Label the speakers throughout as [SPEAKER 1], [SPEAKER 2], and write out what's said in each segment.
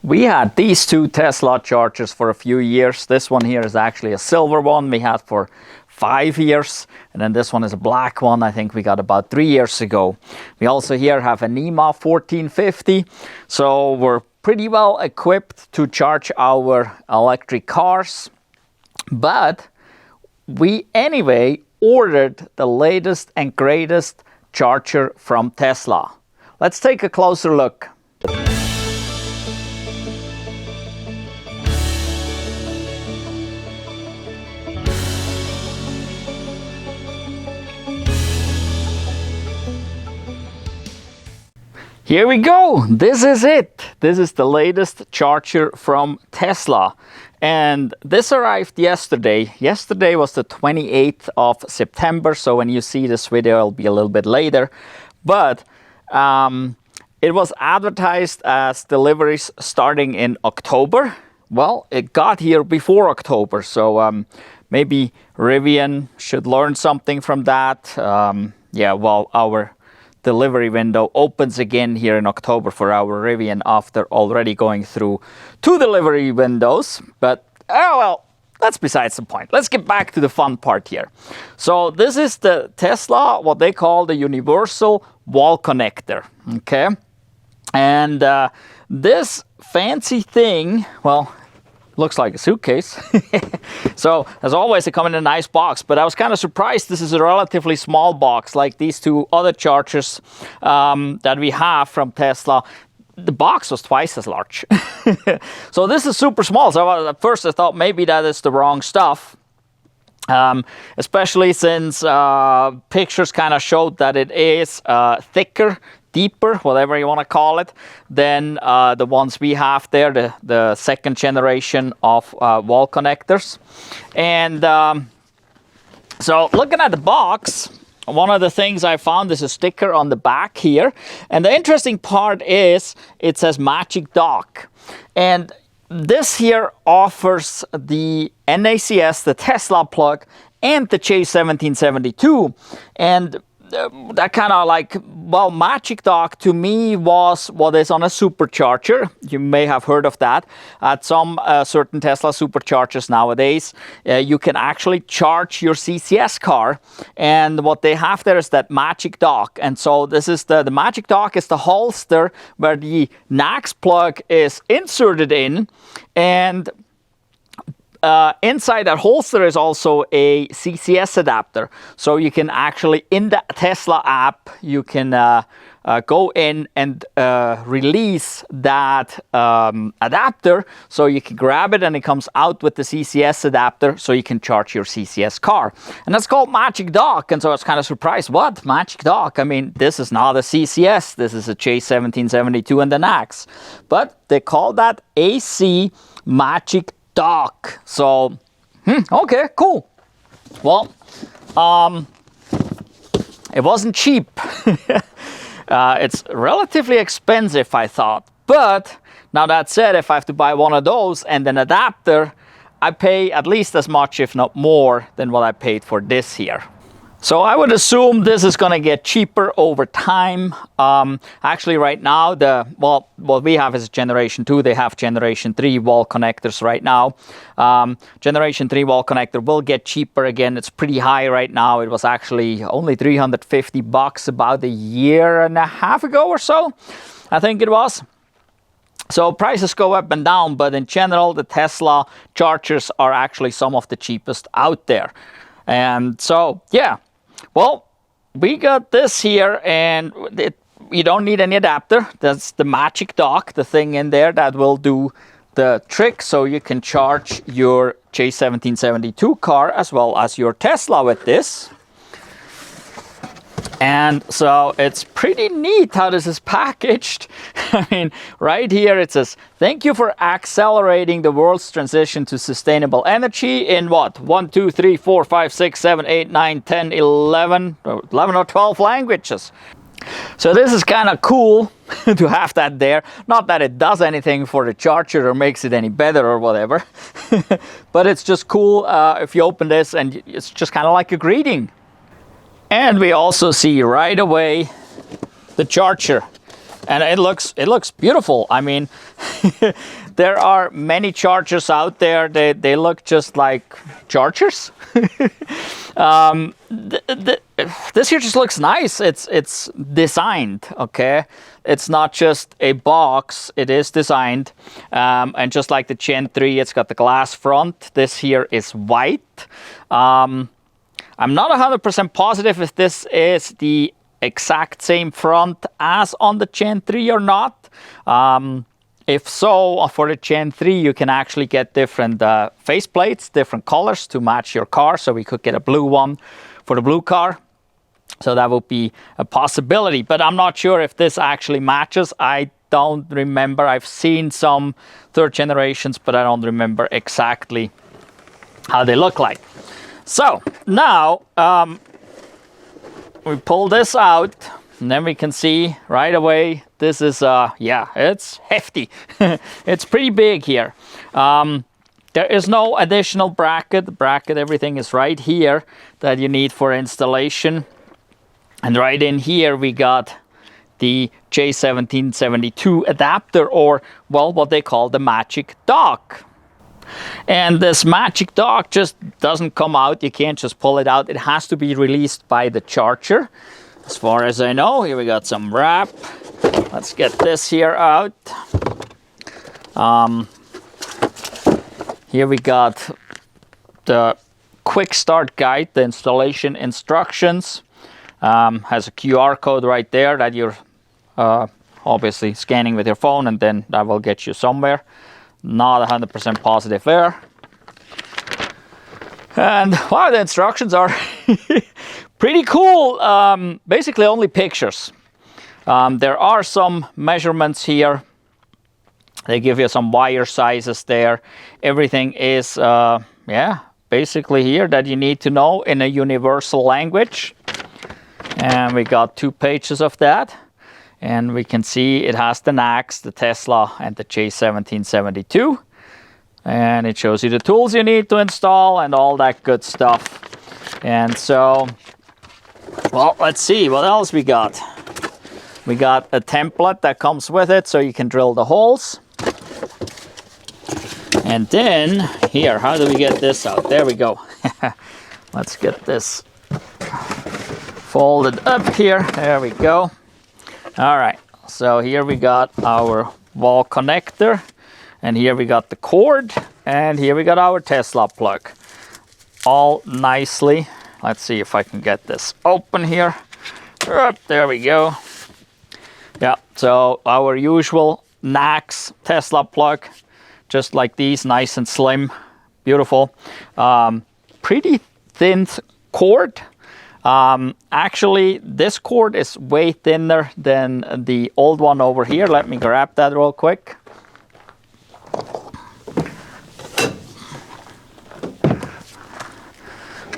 [SPEAKER 1] We had these two Tesla chargers for a few years. This one here is actually a silver one we had for 5 years. And then this one is a black one. I think we got about 3 years ago. We also here have a NEMA 1450. So we're pretty well equipped to charge our electric cars. But we anyway ordered the latest and greatest charger from Tesla. Let's take a closer look. Here we go. This is it. This is the latest charger from Tesla. And this arrived yesterday. Yesterday was the 28th of September. So when you see this video, it'll be a little bit later. But it was advertised as deliveries starting in October. Well, it got here before October. So maybe Rivian should learn something from that. Yeah, well, our delivery window opens again here in October for our Rivian after already going through 2 delivery windows. But, oh well, that's besides the point. Let's get back to the fun part here. So this is the Tesla, what they call the universal wall connector, okay? And this fancy thing, well, looks like a suitcase. So, as always, they come in a nice box. But I was kind of surprised this is a relatively small box, like these 2 other chargers that we have from Tesla. The box was twice as large. So this is super small. So at first I thought maybe that is the wrong stuff. Especially since pictures kind of showed that it is thicker, deeper, whatever you want to call it, than the ones we have there, the second generation of wall connectors. And so looking at the box, one of the things I found is a sticker on the back here. And the interesting part is it says Magic Dock. And this here offers the NACS, the Tesla plug, and the J1772. And that kind of like, well, Magic Dock to me was what is on a supercharger. You may have heard of that. At some certain Tesla superchargers nowadays, you can actually charge your CCS car. And what they have there is that Magic Dock. And so this is the Magic Dock is the holster where the NACS plug is inserted in. And inside that holster is also a CCS adapter. So you can actually, in the Tesla app, you can go in and release that adapter. So you can grab it and it comes out with the CCS adapter so you can charge your CCS car. And that's called Magic Dock. And so I was kind of surprised, what? Magic Dock? I mean, this is not a CCS. This is a J1772 and the NACS. But they call that AC Magic Dock. So, okay, cool. Well, it wasn't cheap. It's relatively expensive, I thought. But now that said, if I have to buy one of those and an adapter, I pay at least as much, if not more, than what I paid for this here. So I would assume this is going to get cheaper over time. Actually, right now, what we have is Generation 2. They have Generation 3 wall connectors right now. Generation 3 wall connector will get cheaper again. It's pretty high right now. It was actually only $350 about a year and a half ago or so, I think it was. So prices go up and down, but in general, the Tesla chargers are actually some of the cheapest out there. And so, yeah. Well, we got this here, and you don't need any adapter. That's the Magic Dock, the thing in there that will do the trick. So you can charge your J1772 car as well as your Tesla with this. And so it's pretty neat how this is packaged. I mean, right here it says, thank you for accelerating the world's transition to sustainable energy in what? 1, 2, 3, 4, 5, 6, 7, 8, 9, 10, 11 or 12 languages. So this is kind of cool to have that there. Not that it does anything for the charger or makes it any better or whatever. But it's just cool if you open this and it's just kind of like a greeting. And we also see right away the charger. and it looks beautiful. I mean, there are many chargers out there. They look just like chargers. This here just looks nice. It's designed, okay? It's not just a box, it is designed. And just like the Gen 3, it's got the glass front. This here is white. I'm not 100% positive if this is the exact same front as on the Gen 3 or not. If so, for the Gen 3, you can actually get different face plates, different colors to match your car. So we could get a blue one for the blue car. So that would be a possibility. But I'm not sure if this actually matches. I don't remember. I've seen some third generations, but I don't remember exactly how they look like. So now we pull this out. And then we can see right away, this is, yeah, it's hefty. It's pretty big here. There is no additional bracket. The bracket, everything is right here that you need for installation. And right in here, we got the J1772 adapter, or, well, what they call the magic dock. And this magic dock just doesn't come out. You can't just pull it out. It has to be released by the charger. As far as I know, here we got some wrap. Let's get this here out. Here we got the quick start guide, the installation instructions. Has a QR code right there that you're obviously scanning with your phone, and then that will get you somewhere. Not 100% positive there. And wow, the instructions are pretty cool. Basically only pictures. There are some measurements here. They give you some wire sizes there. Everything is, yeah, basically here that you need to know in a universal language. And we got 2 pages of that. And we can see it has the NACS, the Tesla, and the J1772. And it shows you the tools you need to install and all that good stuff. And so, well, let's see what else we got. We got a template that comes with it so you can drill the holes. And then, here, how do we get this out? There we go. Let's get this folded up here. There we go. All right, so here we got our wall connector. And here we got the cord, and here we got our Tesla plug. All nicely. Let's see if I can get this open here. There we go. Yeah, so our usual NACS Tesla plug, just like these, nice and slim, beautiful. Pretty thin cord. Actually, this cord is way thinner than the old one over here. Let me grab that real quick.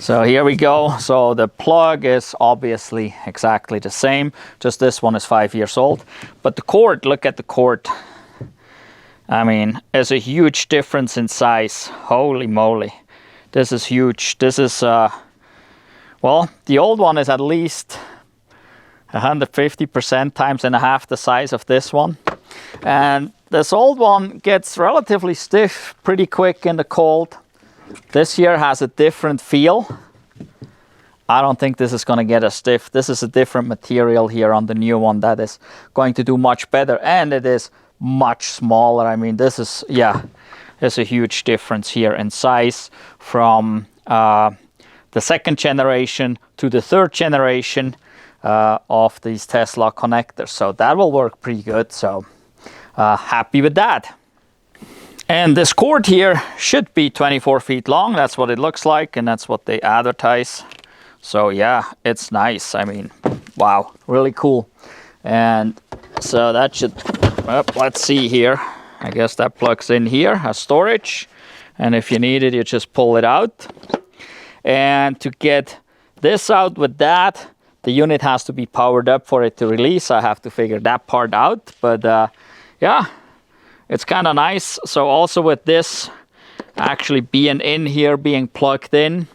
[SPEAKER 1] So here we go. So the plug is obviously exactly the same, just this one is 5 years old. But the cord, look at the cord. I mean, there's a huge difference in size. Holy moly. This is huge. This is, well, the old one is at least 150% times and a half the size of this one. And this old one gets relatively stiff pretty quick in the cold. This here has a different feel. I don't think this is going to get as stiff. This is a different material here on the new one that is going to do much better. And it is much smaller. I mean, this is, yeah, there's a huge difference here in size from the 2nd generation to the 3rd generation of these Tesla connectors. So that will work pretty good. So happy with that. And this cord here should be 24 feet long. That's what it looks like, and that's what they advertise. So yeah, it's nice. I mean, wow, really cool. And so that should, well, let's see here. I guess that plugs in here as storage. And if you need it, you just pull it out. And to get this out with that, the unit has to be powered up for it to release. I have to figure that part out. But yeah. It's kind of nice. So also with this actually being in here, being plugged in,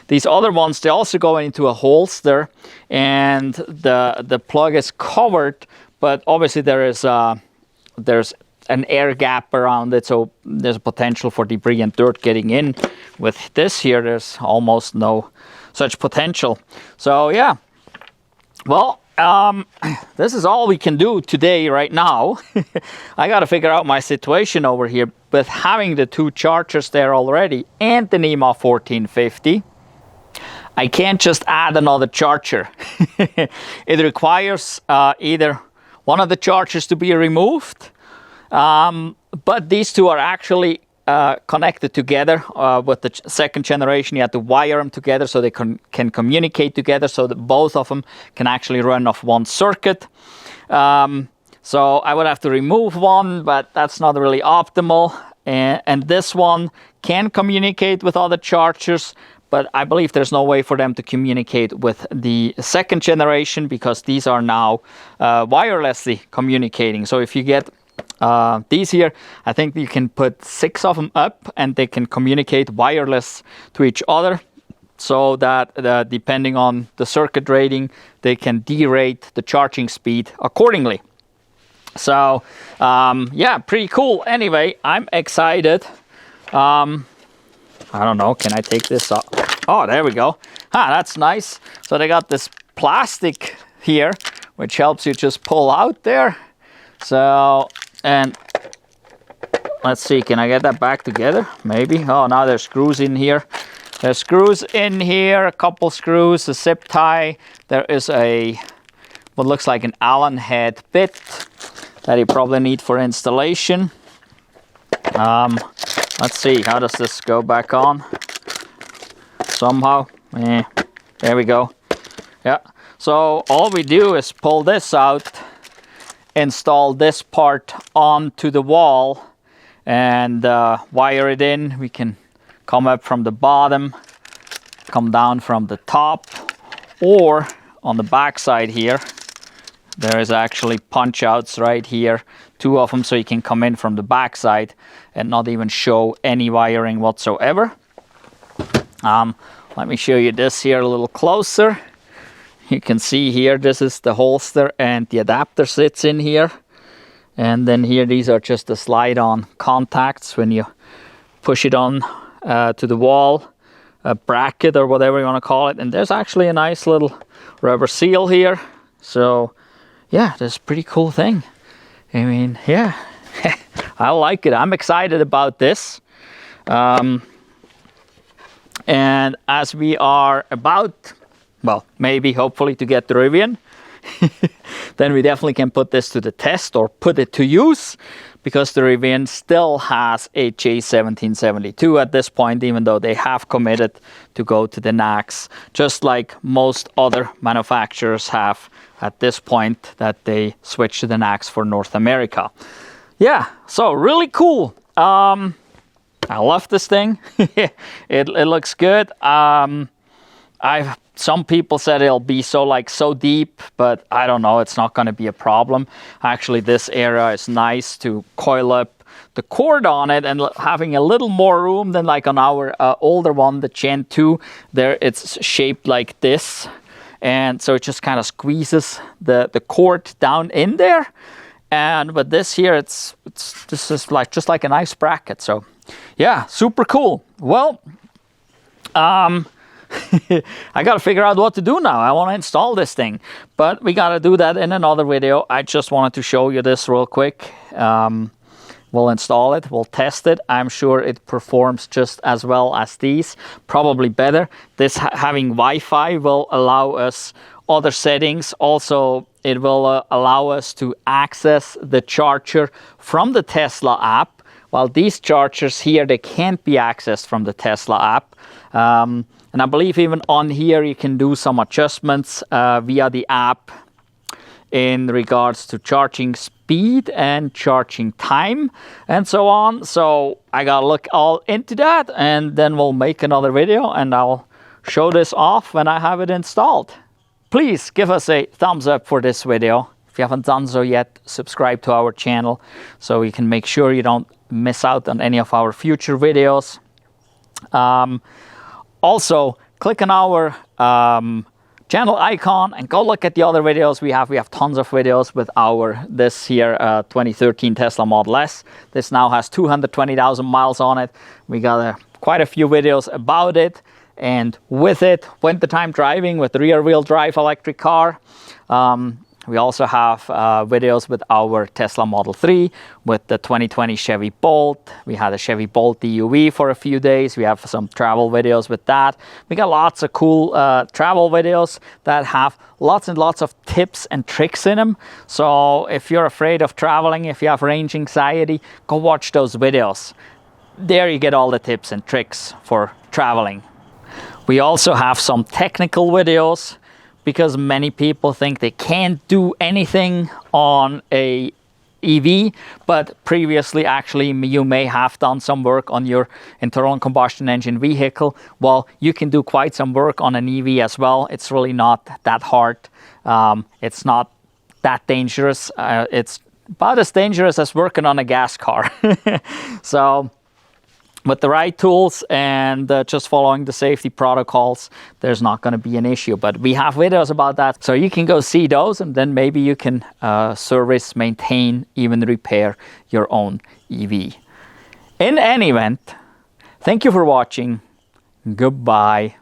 [SPEAKER 1] these other ones, they also go into a holster, and the plug is covered but obviously there's an air gap around it, so there's a potential for debris and dirt getting in. With this here, there's almost no such potential. So yeah, well, this is all we can do today right now. I got to figure out my situation over here with having the 2 chargers there already and the NEMA 1450. I can't just add another charger. It requires either one of the chargers to be removed, but these 2 are actually connected together with the second generation. You have to wire them together so they can communicate together, so that both of them can actually run off one circuit. So I would have to remove one, but that's not really optimal. And this one can communicate with other chargers, but I believe there's no way for them to communicate with the second generation, because these are now wirelessly communicating. So if you get these here, I think you can put 6 of them up and they can communicate wireless to each other, so that depending on the circuit rating, they can derate the charging speed accordingly. So yeah, pretty cool. Anyway, I'm excited. I don't know, can I take this off? Oh, there we go. That's nice. So they got this plastic here, which helps you just pull out there. So, and let's see, can I get that back together? Maybe. Oh, now there's screws in here. There's screws in here, a couple screws, a zip tie. There is what looks like an Allen head bit that you probably need for installation. Let's see, how does this go back on? Somehow, there we go. Yeah, so all we do is pull this out, install this part onto the wall, and wire it in. We can come up from the bottom, come down from the top, or on the back side here, there is actually punch outs right here, 2 of them, so you can come in from the back side and not even show any wiring whatsoever. Let me show you this here a little closer. You can see here, this is the holster and the adapter sits in here. And then here, these are just the slide-on contacts when you push it on to the wall, a bracket or whatever you want to call it. And there's actually a nice little rubber seal here. So yeah, that's a pretty cool thing. I mean, yeah, I like it. I'm excited about this. And as we are about, well, maybe hopefully to get the Rivian, then we definitely can put this to the test or put it to use, because the Rivian still has a J1772 at this point, even though they have committed to go to the NACS, just like most other manufacturers have at this point that they switched to the NACS for North America. Yeah, so really cool. I love this thing. it looks good. Some people said it'll be so deep, but I don't know, it's not going to be a problem. Actually, this area is nice to coil up the cord on it, and having a little more room than like on our older one, the Gen 2. There, it's shaped like this, and so it just kind of squeezes the cord down in there. And but this here, this is just like a nice bracket. So yeah, super cool. Well, I got to figure out what to do now. I want to install this thing, but we got to do that in another video. I just wanted to show you this real quick. We'll install it, we'll test it. I'm sure it performs just as well as these, probably better. This having Wi-Fi will allow us other settings. Also, it will allow us to access the charger from the Tesla app, while these chargers here, they can't be accessed from the Tesla app. And I believe even on here, you can do some adjustments via the app in regards to charging speed and charging time and so on. So I gotta look all into that, and then we'll make another video and I'll show this off when I have it installed. Please give us a thumbs up for this video. If you haven't done so yet, subscribe to our channel so you can make sure you don't miss out on any of our future videos. Also, click on our channel icon and go look at the other videos we have. We have tons of videos with this here 2013 Tesla Model S. This now has 220,000 miles on it. We got quite a few videos about it and with it, wintertime driving with rear wheel drive electric car. We also have videos with our Tesla Model 3, with the 2020 Chevy Bolt. We had a Chevy Bolt DUV for a few days. We have some travel videos with that. We got lots of cool travel videos that have lots and lots of tips and tricks in them. So if you're afraid of traveling, if you have range anxiety, go watch those videos. There you get all the tips and tricks for traveling. We also have some technical videos, because many people think they can't do anything on a EV, but previously actually you may have done some work on your internal combustion engine vehicle. Well, you can do quite some work on an EV as well. It's really not that hard. It's not that dangerous. It's about as dangerous as working on a gas car. So with the right tools and just following the safety protocols, there's not going to be an issue. But we have videos about that, so you can go see those, and then maybe you can service, maintain, even repair your own EV. In any event, thank you for watching. Goodbye.